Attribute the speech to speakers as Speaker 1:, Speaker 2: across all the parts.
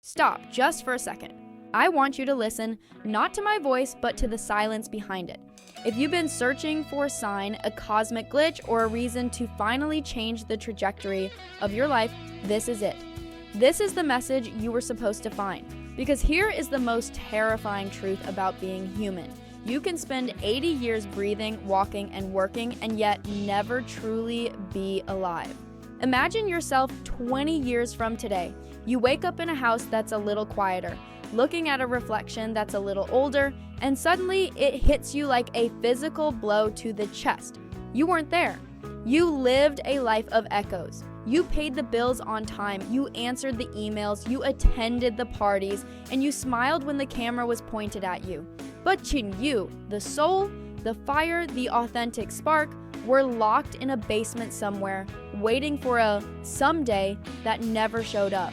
Speaker 1: Stop just for a second. I want you to listen, not to my voice, but to the silence behind it. If you've been searching for a sign, a cosmic glitch, or a reason to finally change the trajectory of your life, this is it. This is the message you were supposed to find. Because here is the most terrifying truth about being human. You can spend 80 years breathing, walking, and working, and yet never truly be alive. Imagine yourself 20 years from today. You wake up in a house that's a little quieter, looking at a reflection that's a little older, and suddenly it hits you like a physical blow to the chest. You weren't there. You lived a life of echoes. You paid the bills on time, you answered the emails, you attended the parties, and you smiled when the camera was pointed at you. But you, the soul, the fire, the authentic spark, were locked in a basement somewhere, waiting for a someday that never showed up.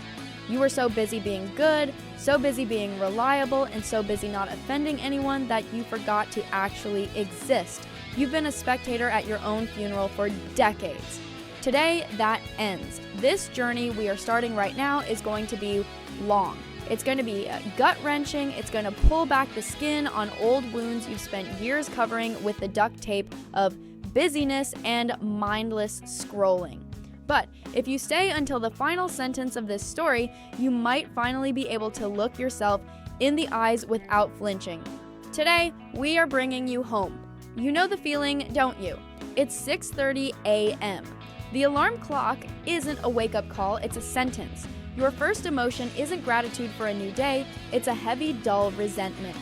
Speaker 1: You were so busy being good, so busy being reliable, and so busy not offending anyone that you forgot to actually exist. You've been a spectator at your own funeral for decades. Today, that ends. This journey we are starting right now is going to be long. It's going to be gut-wrenching. It's going to pull back the skin on old wounds you've spent years covering with the duct tape of busyness and mindless scrolling. But if you stay until the final sentence of this story, you might finally be able to look yourself in the eyes without flinching. Today, we are bringing you home. You know the feeling, don't you? It's 6:30 a.m. The alarm clock isn't a wake-up call, it's a sentence. Your first emotion isn't gratitude for a new day, it's a heavy, dull resentment.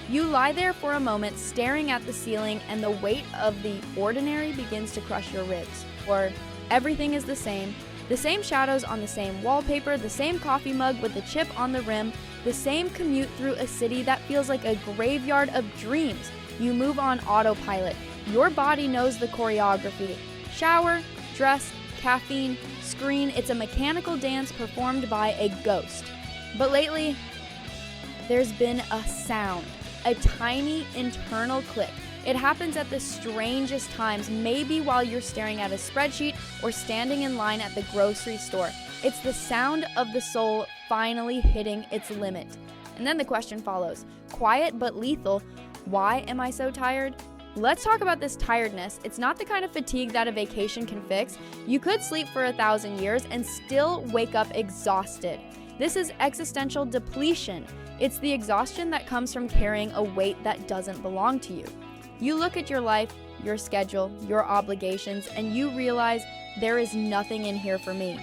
Speaker 1: You lie there for a moment staring at the ceiling and the weight of the ordinary begins to crush your ribs. Or everything is the same shadows on the same wallpaper, the same coffee mug with the chip on the rim, the same commute through a city that feels like a graveyard of dreams. You move on autopilot. Your body knows the choreography. Shower, dress, caffeine, screen, it's a mechanical dance performed by a ghost. But lately, there's been a sound, a tiny internal click. It happens at the strangest times, maybe while you're staring at a spreadsheet or standing in line at the grocery store. It's the sound of the soul finally hitting its limit. And then the question follows, quiet but lethal, why am I so tired? Let's talk about this tiredness. It's not the kind of fatigue that a vacation can fix. You could sleep for 1,000 years and still wake up exhausted. This is existential depletion. It's the exhaustion that comes from carrying a weight that doesn't belong to you. You look at your life, your schedule, your obligations, and you realize there is nothing in here for me.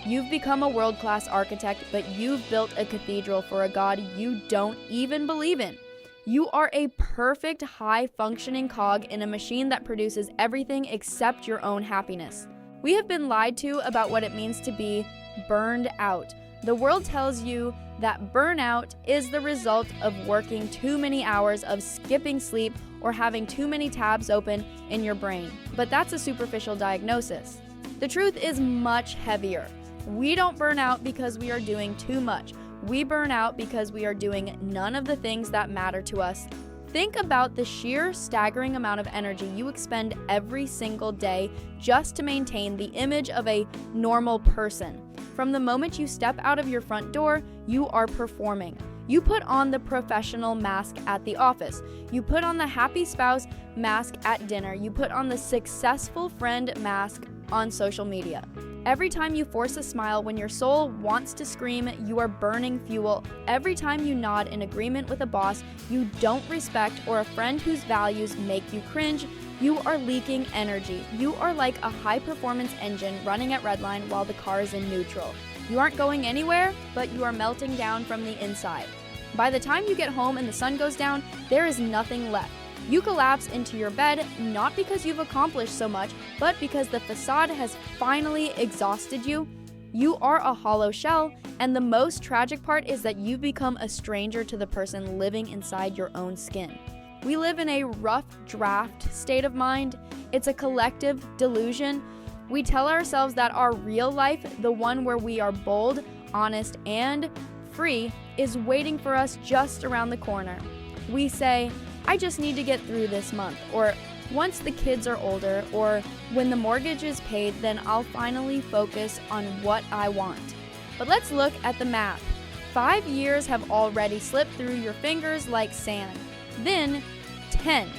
Speaker 1: You've become a world-class architect, but you've built a cathedral for a God you don't even believe in. You are a perfect, high-functioning cog in a machine that produces everything except your own happiness. We have been lied to about what it means to be burned out. The world tells you that burnout is the result of working too many hours, of skipping sleep, or having too many tabs open in your brain. But that's a superficial diagnosis. The truth is much heavier. We don't burn out because we are doing too much. We burn out because we are doing none of the things that matter to us. Think about the sheer staggering amount of energy you expend every single day just to maintain the image of a normal person. From the moment you step out of your front door, you are performing. You put on the professional mask at the office. You put on the happy spouse mask at dinner. You put on the successful friend mask on social media. Every time you force a smile when your soul wants to scream, you are burning fuel. Every time you nod in agreement with a boss you don't respect or a friend whose values make you cringe, you are leaking energy. You are like a high-performance engine running at redline while the car is in neutral. You aren't going anywhere, but you are melting down from the inside. By the time you get home and the sun goes down, there is nothing left. You collapse into your bed, not because you've accomplished so much, but because the facade has finally exhausted you. You are a hollow shell, and the most tragic part is that you've become a stranger to the person living inside your own skin. We live in a rough draft state of mind. It's a collective delusion. We tell ourselves that our real life, the one where we are bold, honest, and free, is waiting for us just around the corner. We say, I just need to get through this month, or once the kids are older, or when the mortgage is paid, then I'll finally focus on what I want. But let's look at the math. 5 years have already slipped through your fingers like sand. Then 10.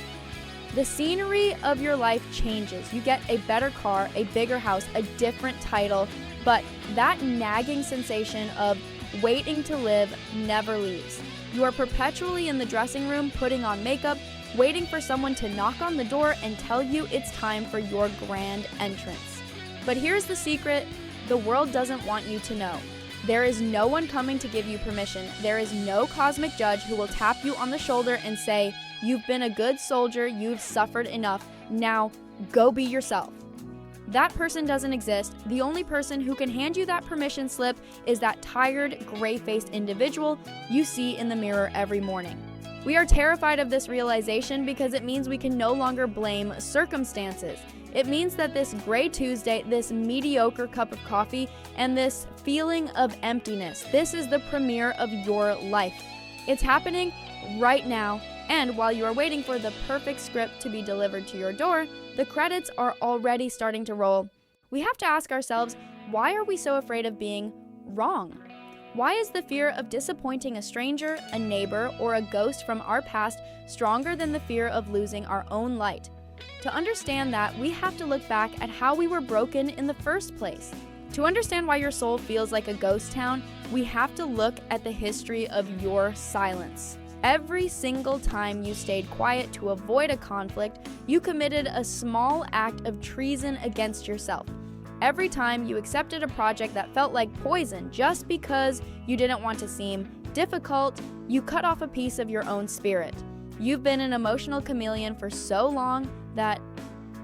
Speaker 1: The scenery of your life changes. You get a better car, a bigger house, a different title, but that nagging sensation of waiting to live never leaves. You are perpetually in the dressing room putting on makeup, waiting for someone to knock on the door and tell you it's time for your grand entrance. But here's the secret the world doesn't want you to know. There is no one coming to give you permission. There is no cosmic judge who will tap you on the shoulder and say, "You've been a good soldier, you've suffered enough, now go be yourself." That person doesn't exist. The only person who can hand you that permission slip is that tired, gray-faced individual you see in the mirror every morning. We are terrified of this realization because it means we can no longer blame circumstances. It means that this gray Tuesday, this mediocre cup of coffee, and this feeling of emptiness, this is the premiere of your life. It's happening right now, and while you are waiting for the perfect script to be delivered to your door, the credits are already starting to roll. We have to ask ourselves, why are we so afraid of being wrong? Why is the fear of disappointing a stranger, a neighbor, or a ghost from our past stronger than the fear of losing our own light? To understand that, we have to look back at how we were broken in the first place. To understand why your soul feels like a ghost town, we have to look at the history of your silence. Every single time you stayed quiet to avoid a conflict, you committed a small act of treason against yourself. Every time you accepted a project that felt like poison just because you didn't want to seem difficult, you cut off a piece of your own spirit. You've been an emotional chameleon for so long that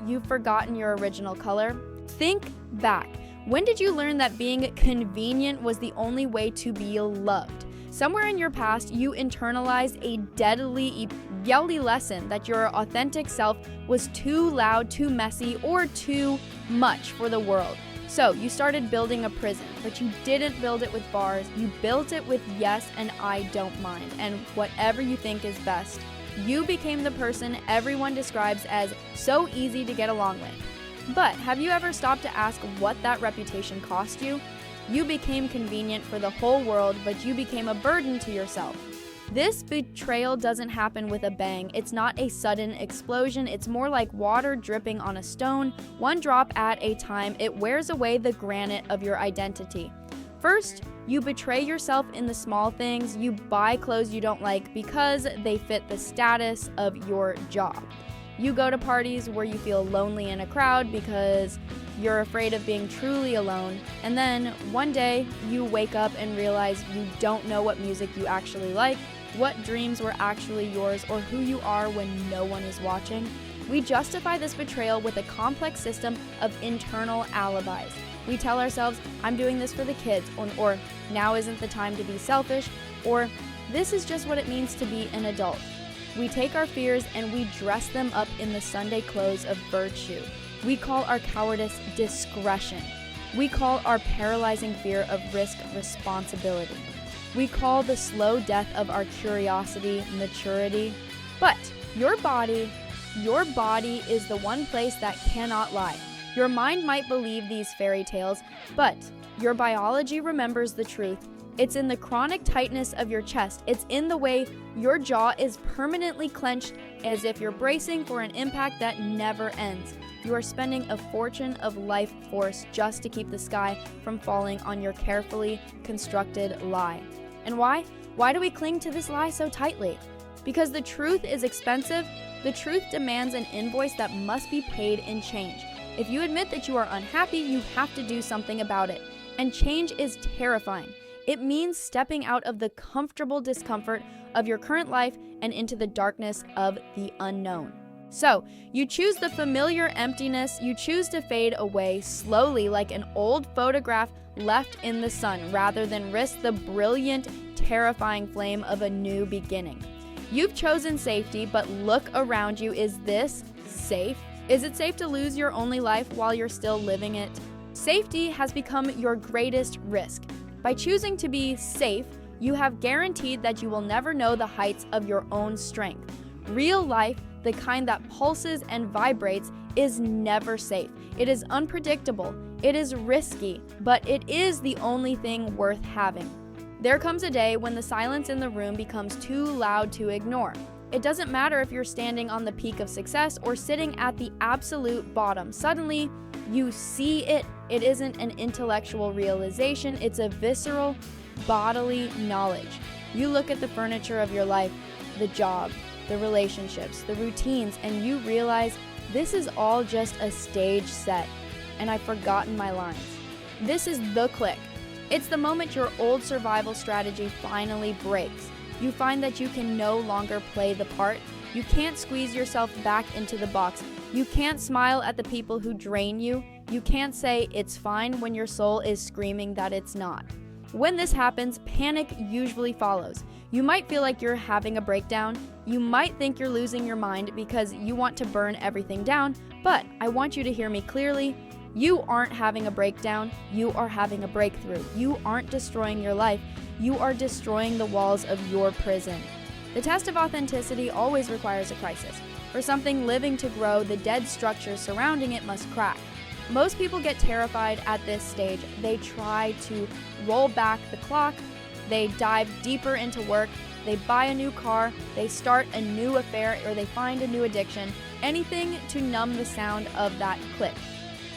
Speaker 1: you've forgotten your original color. Think back. When did you learn that being convenient was the only way to be loved? Somewhere in your past, you internalized a deadly, yelly lesson that your authentic self was too loud, too messy, or too much for the world. So you started building a prison, but you didn't build it with bars. You built it with yes and I don't mind, and whatever you think is best. You became the person everyone describes as so easy to get along with. But have you ever stopped to ask what that reputation cost you? You became convenient for the whole world, but you became a burden to yourself. This betrayal doesn't happen with a bang. It's not a sudden explosion. It's more like water dripping on a stone. One drop at a time, it wears away the granite of your identity. First, you betray yourself in the small things. You buy clothes you don't like because they fit the status of your job. You go to parties where you feel lonely in a crowd because you're afraid of being truly alone. And then one day you wake up and realize you don't know what music you actually like, what dreams were actually yours, or who you are when no one is watching. We justify this betrayal with a complex system of internal alibis. We tell ourselves, I'm doing this for the kids, or now isn't the time to be selfish, or this is just what it means to be an adult. We take our fears and we dress them up in the Sunday clothes of virtue. We call our cowardice discretion. We call our paralyzing fear of risk responsibility. We call the slow death of our curiosity maturity. But your body is the one place that cannot lie. Your mind might believe these fairy tales, but your biology remembers the truth. It's in the chronic tightness of your chest. It's in the way your jaw is permanently clenched as if you're bracing for an impact that never ends. You are spending a fortune of life force just to keep the sky from falling on your carefully constructed lie. And why? Why do we cling to this lie so tightly? Because the truth is expensive. The truth demands an invoice that must be paid in change. If you admit that you are unhappy, you have to do something about it. And change is terrifying. It means stepping out of the comfortable discomfort of your current life and into the darkness of the unknown. So, you choose the familiar emptiness, you choose to fade away slowly like an old photograph left in the sun, rather than risk the brilliant, terrifying flame of a new beginning. You've chosen safety, but look around you. Is this safe? Is it safe to lose your only life while you're still living it? Safety has become your greatest risk. By choosing to be safe, you have guaranteed that you will never know the heights of your own strength. Real life, the kind that pulses and vibrates, is never safe. It is unpredictable. It is risky, but it is the only thing worth having. There comes a day when the silence in the room becomes too loud to ignore. It doesn't matter if you're standing on the peak of success or sitting at the absolute bottom. Suddenly, you see it. It isn't an intellectual realization, it's a visceral, bodily knowledge. You look at the furniture of your life, the job, the relationships, the routines, and you realize this is all just a stage set, and I've forgotten my lines. This is the click. It's the moment your old survival strategy finally breaks. You find that you can no longer play the part. You can't squeeze yourself back into the box. You can't smile at the people who drain you. You can't say it's fine when your soul is screaming that it's not. When this happens, panic usually follows. You might feel like you're having a breakdown. You might think you're losing your mind because you want to burn everything down, but I want you to hear me clearly. You aren't having a breakdown. You are having a breakthrough. You aren't destroying your life. You are destroying the walls of your prison. The test of authenticity always requires a crisis. For something living to grow, the dead structures surrounding it must crack. Most people get terrified at this stage. They try to roll back the clock. They dive deeper into work. They buy a new car. They start a new affair, or they find a new addiction. Anything to numb the sound of that click.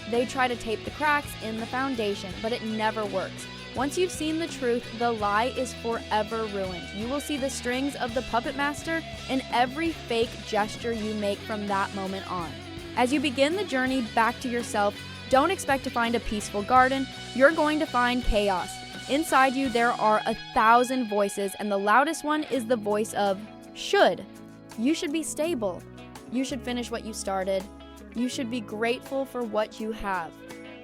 Speaker 1: They try to tape the cracks in the foundation, but it never works. Once you've seen the truth, the lie is forever ruined. You will see the strings of the puppet master in every fake gesture you make from that moment on. As you begin the journey back to yourself, don't expect to find a peaceful garden. You're going to find chaos. Inside you, there are 1,000 voices, and the loudest one is the voice of should. You should be stable. You should finish what you started. You should be grateful for what you have.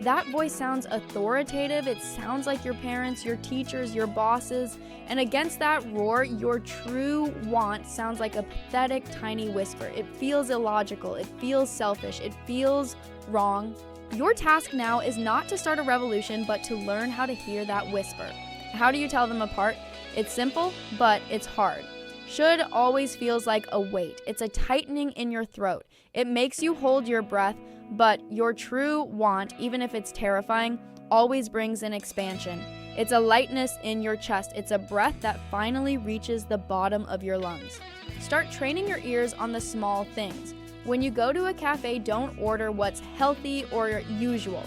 Speaker 1: That voice sounds authoritative. It sounds like your parents, your teachers, your bosses. And against that roar, your true want sounds like a pathetic, tiny whisper. It feels illogical. It feels selfish. It feels wrong. Your task now is not to start a revolution, but to learn how to hear that whisper. How do you tell them apart? It's simple, but it's hard. Should always feels like a weight. It's a tightening in your throat. It makes you hold your breath, but your true want, even if it's terrifying, always brings an expansion. It's a lightness in your chest. It's a breath that finally reaches the bottom of your lungs. Start training your ears on the small things. When you go to a cafe, don't order what's healthy or usual.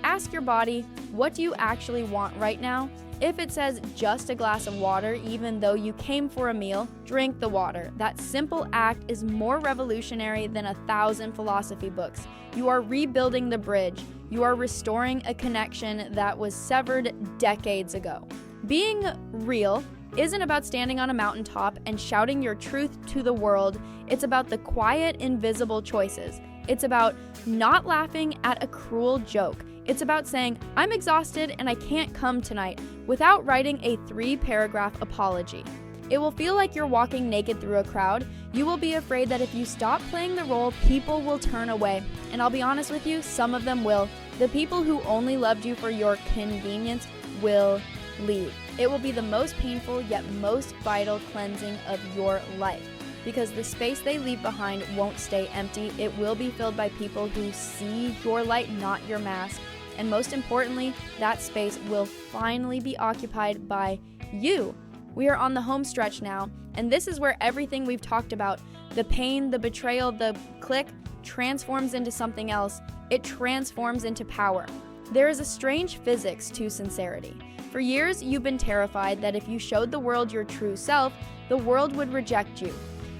Speaker 1: Ask your body, what do you actually want right now? If it says just a glass of water, even though you came for a meal, drink the water. That simple act is more revolutionary than 1,000 philosophy books. You are rebuilding the bridge. You are restoring a connection that was severed decades ago. Being real isn't about standing on a mountaintop and shouting your truth to the world. It's about the quiet, invisible choices. It's about not laughing at a cruel joke. It's about saying, I'm exhausted and I can't come tonight, without writing a 3-paragraph apology. It will feel like you're walking naked through a crowd. You will be afraid that if you stop playing the role, people will turn away. And I'll be honest with you, some of them will. The people who only loved you for your convenience will leave. It will be the most painful yet most vital cleansing of your life. Because the space they leave behind won't stay empty. It will be filled by people who see your light, not your mask. And most importantly, that space will finally be occupied by you. We are on the home stretch now, and this is where everything we've talked about, the pain, the betrayal, the click, transforms into something else. It transforms into power. There is a strange physics to sincerity. For years, you've been terrified that if you showed the world your true self, the world would reject you.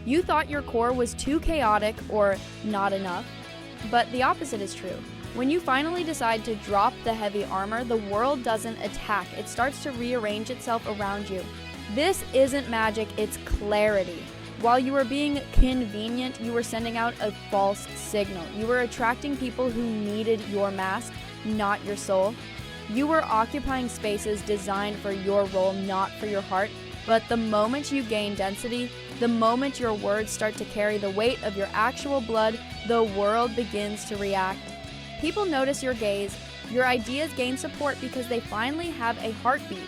Speaker 1: You thought your core was too chaotic or not enough, but the opposite is true. When you finally decide to drop the heavy armor, the world doesn't attack. It starts to rearrange itself around you. This isn't magic, it's clarity. While you were being convenient, you were sending out a false signal. You were attracting people who needed your mask, not your soul. You were occupying spaces designed for your role, not for your heart. But the moment you gain density, the moment your words start to carry the weight of your actual blood, the world begins to react. People notice your gaze. Your ideas gain support because they finally have a heartbeat.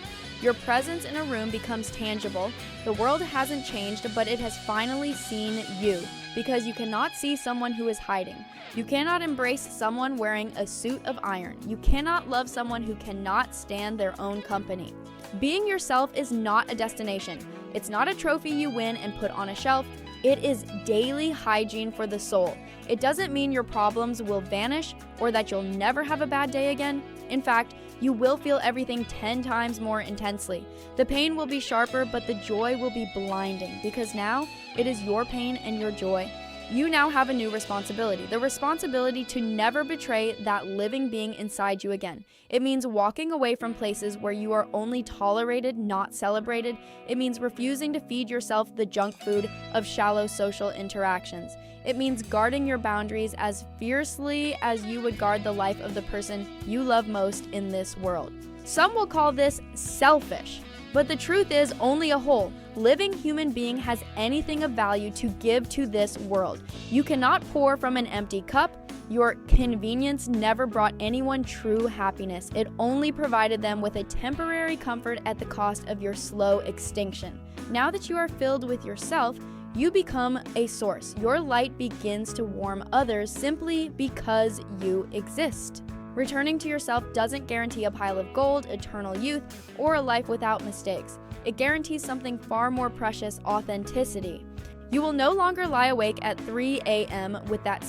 Speaker 1: Your presence in a room becomes tangible. The world hasn't changed, but it has finally seen you, because you cannot see someone who is hiding. You cannot embrace someone wearing a suit of iron. You cannot love someone who cannot stand their own company. Being yourself is not a destination. It's not a trophy you win and put on a shelf. It is daily hygiene for the soul. It doesn't mean your problems will vanish or that you'll never have a bad day again. In fact, you will feel everything 10 times more intensely. The pain will be sharper, but the joy will be blinding because now it is your pain and your joy. You now have a new responsibility, the responsibility to never betray that living being inside you again. It means walking away from places where you are only tolerated, not celebrated. It means refusing to feed yourself the junk food of shallow social interactions. It means guarding your boundaries as fiercely as you would guard the life of the person you love most in this world. Some will call this selfish, but the truth is only a whole, living human being has anything of value to give to this world. You cannot pour from an empty cup. Your convenience never brought anyone true happiness. It only provided them with a temporary comfort at the cost of your slow extinction. Now that you are filled with yourself, you become a source. Your light begins to warm others simply because you exist. Returning to yourself doesn't guarantee a pile of gold, eternal youth, or a life without mistakes. It guarantees something far more precious: authenticity. You will no longer lie awake at 3 a.m. with that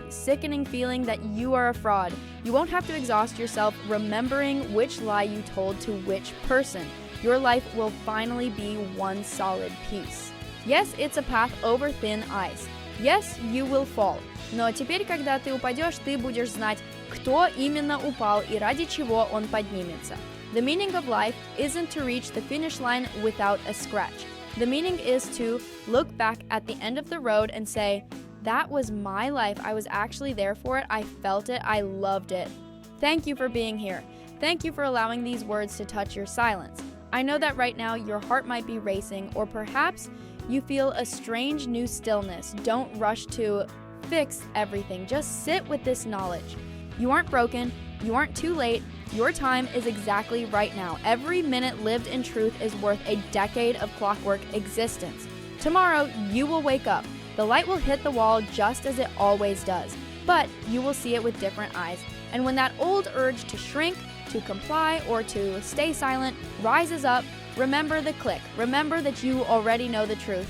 Speaker 1: sickening feeling that you are a fraud. You won't have to exhaust yourself remembering which lie you told to which person. Your life will finally be one solid piece. Yes, it's a path over thin ice. Yes, you will fall. Но теперь, когда ты упадешь, ты будешь знать, кто именно упал и ради чего он поднимется. The meaning of life isn't to reach the finish line without a scratch. The meaning is to look back at the end of the road and say, that was my life. I was actually there for it. I felt it. I loved it. Thank you for being here. Thank you for allowing these words to touch your silence. I know that right now your heart might be racing, or perhaps you feel a strange new stillness. Don't rush to fix everything. Just sit with this knowledge. You aren't broken. You aren't too late. Your time is exactly right now. Every minute lived in truth is worth a decade of clockwork existence. Tomorrow, you will wake up. The light will hit the wall just as it always does, but you will see it with different eyes. And when that old urge to shrink, to comply, or to stay silent rises up, remember the click. Remember that you already know the truth.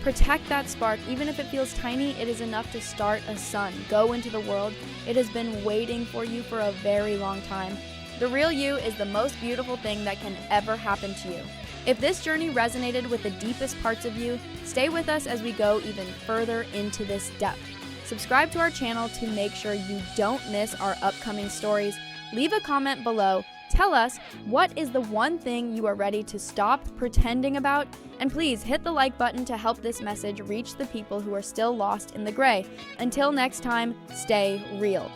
Speaker 1: Protect that spark. Even if it feels tiny, it is enough to start a sun. Go into the world. It has been waiting for you for a very long time. The real you is the most beautiful thing that can ever happen to you. If this journey resonated with the deepest parts of you, stay with us as we go even further into this depth. Subscribe to our channel to make sure you don't miss our upcoming stories. Leave a comment below. Tell us, what is the one thing you are ready to stop pretending about? And please hit the like button to help this message reach the people who are still lost in the gray. Until next time, stay real.